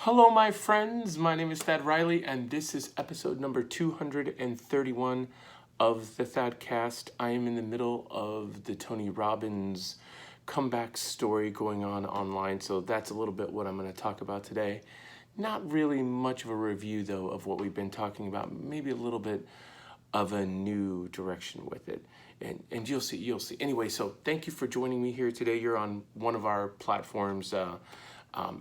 Hello, my friends. My name is Thad Riley, and this is episode number 231 of the Thadcast. I am in the middle of the Tony Robbins comeback story going on online, so that's a little bit what I'm going to talk about today. Not really much of a review, though, of what we've been talking about. Maybe a little bit of a new direction with it. And you'll see. Anyway, so thank you for joining me here today. You're on one of our platforms,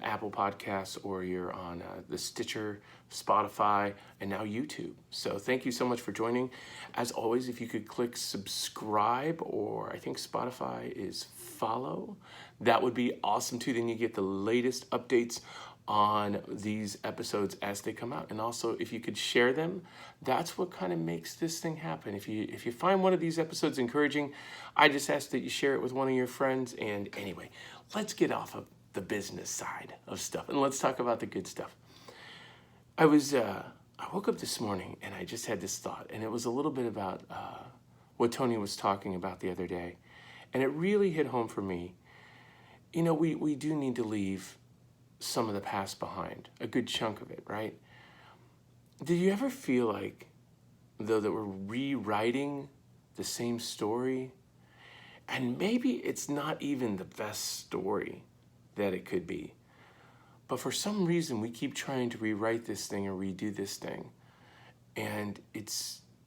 Apple Podcasts, or you're on the Stitcher, Spotify, and now YouTube. So thank you so much for joining. As always, if you could click subscribe, or I think Spotify is follow, that would be awesome too. Then you get the latest updates on these episodes as they come out. And also, if you could share them, that's what kind of makes this thing happen. If you find one of these episodes encouraging, I just ask that you share it with one of your friends. And anyway, let's get off of the business side of stuff and let's talk about the good stuff. I woke up this morning and I just had this thought, and it was a little bit about what Tony was talking about the other day. And it really hit home for me. You know, we do need to leave some of the past behind, a good chunk of it, right? Did you ever feel like, though, that we're rewriting the same story? And maybe it's not even the best story that it could be. But for some reason, we keep trying to rewrite this thing or redo this thing. And it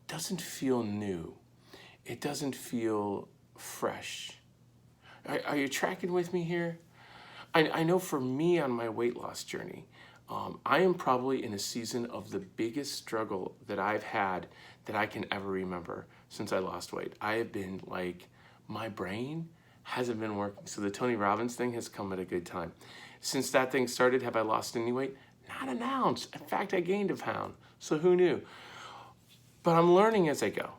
doesn't feel new. It doesn't feel fresh. Are you tracking with me here? I know for me on my weight loss journey, I am probably in a season of the biggest struggle that I've had that I can ever remember since I lost weight. I have been like, my brain hasn't been working. So the Tony Robbins thing has come at a good time. Since that thing started, have I lost any weight? Not an ounce. In fact, I gained a pound. So who knew? But I'm learning as I go,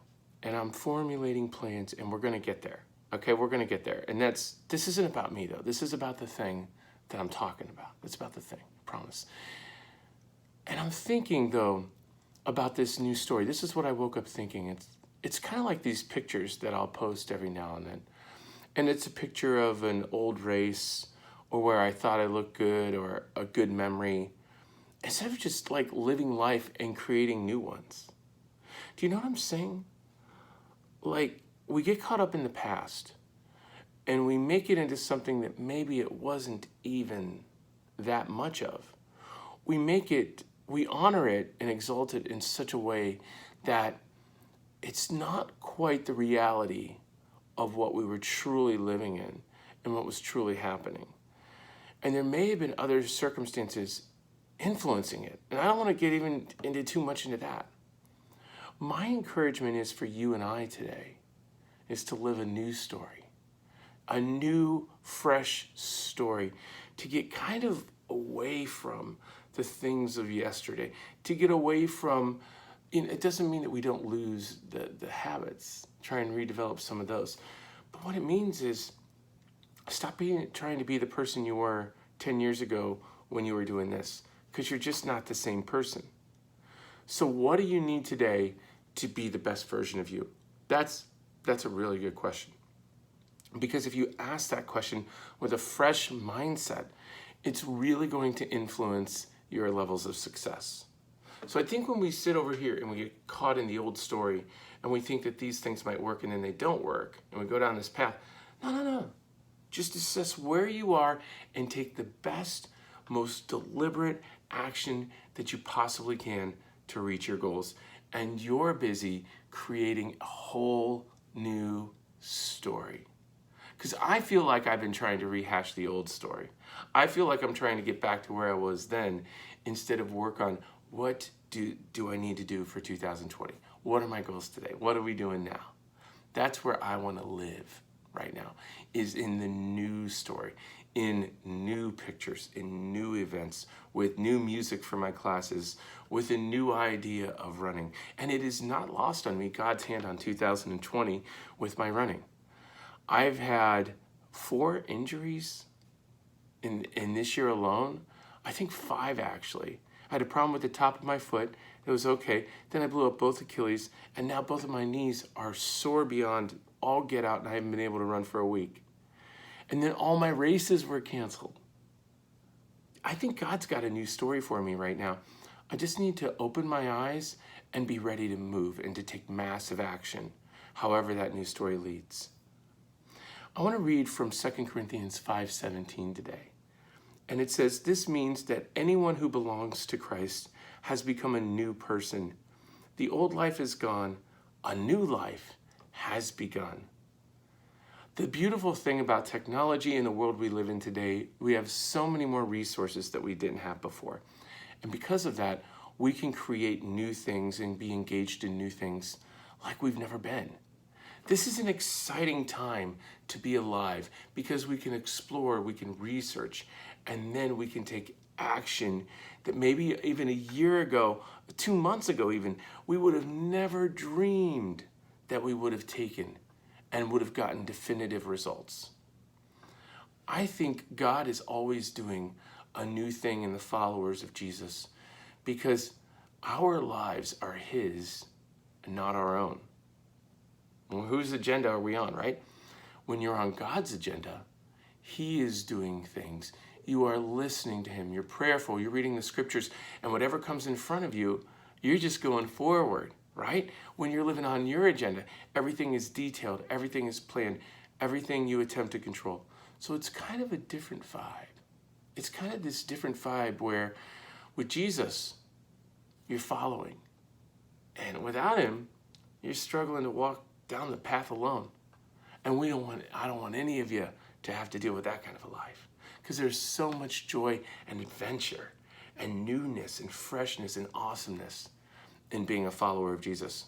and I'm formulating plans, and we're going to get there. Okay, we're going to get there. And this isn't about me, though. This is about the thing that I'm talking about. It's about the thing, I promise. And I'm thinking, though, about this new story. This is what I woke up thinking. It's kind of like these pictures that I'll post every now and then. And it's a picture of an old race, or where I thought I looked good, or a good memory, instead of just like living life and creating new ones. Do you know what I'm saying? Like, we get caught up in the past and we make it into something that maybe it wasn't even that much of. We honor it and exalt it in such a way that it's not quite the reality of what we were truly living in and what was truly happening. And there may have been other circumstances influencing it. And I don't want to get even into too much into that. My encouragement is for you and I today is to live a new story, a new, fresh story, to get kind of away from the things of yesterday, to get away from, it doesn't mean that we don't lose the habits, try and redevelop some of those. But what it means is stop trying to be the person you were 10 years ago when you were doing this, because you're just not the same person. So what do you need today to be the best version of you? That's a really good question. Because if you ask that question with a fresh mindset, it's really going to influence your levels of success. So I think when we sit over here and we get caught in the old story and we think that these things might work and then they don't work, and we go down this path, no. Just assess where you are and take the best, most deliberate action that you possibly can to reach your goals. And you're busy creating a whole new story. Because I feel like I've been trying to rehash the old story. I feel like I'm trying to get back to where I was then instead of work on what do I need to do for 2020? What are my goals today? What are we doing now? That's where I want to live right now, is in the new story, in new pictures, in new events, with new music for my classes, with a new idea of running. And it is not lost on me, God's hand on 2020 with my running. I've had 4 injuries in this year alone. I think 5 actually. I had a problem with the top of my foot. It was okay. Then I blew up both Achilles, and now both of my knees are sore beyond all get out, and I haven't been able to run for a week. And then all my races were canceled. I think God's got a new story for me right now. I just need to open my eyes and be ready to move and to take massive action, however that new story leads. I want to read from 2 Corinthians 5:17 today. And it says, "This means that anyone who belongs to Christ has become a new person. The old life is gone, a new life has begun." The beautiful thing about technology in the world we live in today, we have so many more resources that we didn't have before. And because of that, we can create new things and be engaged in new things like we've never been. This is an exciting time to be alive because we can explore, we can research, and then we can take action that maybe even a year ago, 2 months ago even, we would have never dreamed that we would have taken and would have gotten definitive results. I think God is always doing a new thing in the followers of Jesus because our lives are His and not our own. Well, whose agenda are we on, right? When you're on God's agenda, He is doing things. You are listening to Him. You're prayerful. You're reading the scriptures. And whatever comes in front of you, you're just going forward, right? When you're living on your agenda, everything is detailed. Everything is planned. Everything you attempt to control. So it's kind of a different vibe. It's kind of this different vibe where with Jesus, you're following. And without Him, you're struggling to walk down the path alone. And I don't want any of you to have to deal with that kind of a life. Because there's so much joy and adventure and newness and freshness and awesomeness in being a follower of Jesus.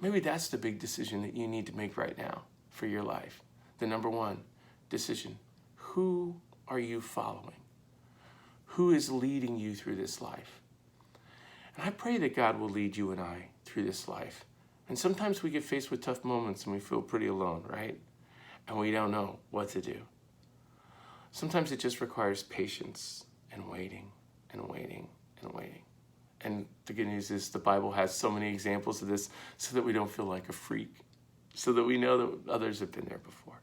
Maybe that's the big decision that you need to make right now for your life. The number one decision. Who are you following? Who is leading you through this life? And I pray that God will lead you and I through this life. And sometimes we get faced with tough moments and we feel pretty alone, right? And we don't know what to do. Sometimes it just requires patience and waiting and waiting and waiting. And the good news is the Bible has so many examples of this so that we don't feel like a freak, so that we know that others have been there before.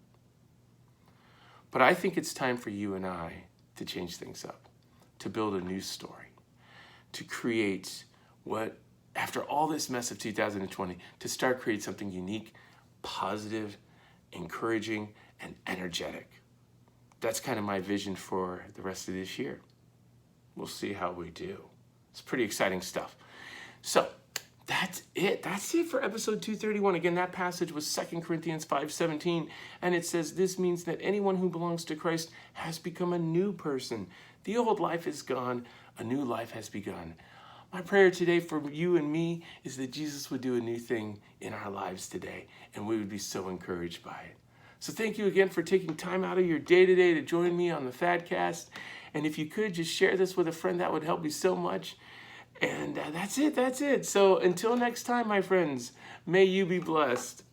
But I think it's time for you and I to change things up, to build a new story, to create what, after all this mess of 2020, to start creating something unique, positive, encouraging, and energetic. That's kind of my vision for the rest of this year. We'll see how we do. It's pretty exciting stuff. So that's it. That's it for episode 231. Again, that passage was 2 Corinthians 5:17, and it says, "This means that anyone who belongs to Christ has become a new person. The old life is gone, a new life has begun." My prayer today for you and me is that Jesus would do a new thing in our lives today, and we would be so encouraged by it. So thank you again for taking time out of your day today to join me on the Thadcast. And if you could just share this with a friend, that would help me so much. And that's it. So until next time, my friends, may you be blessed.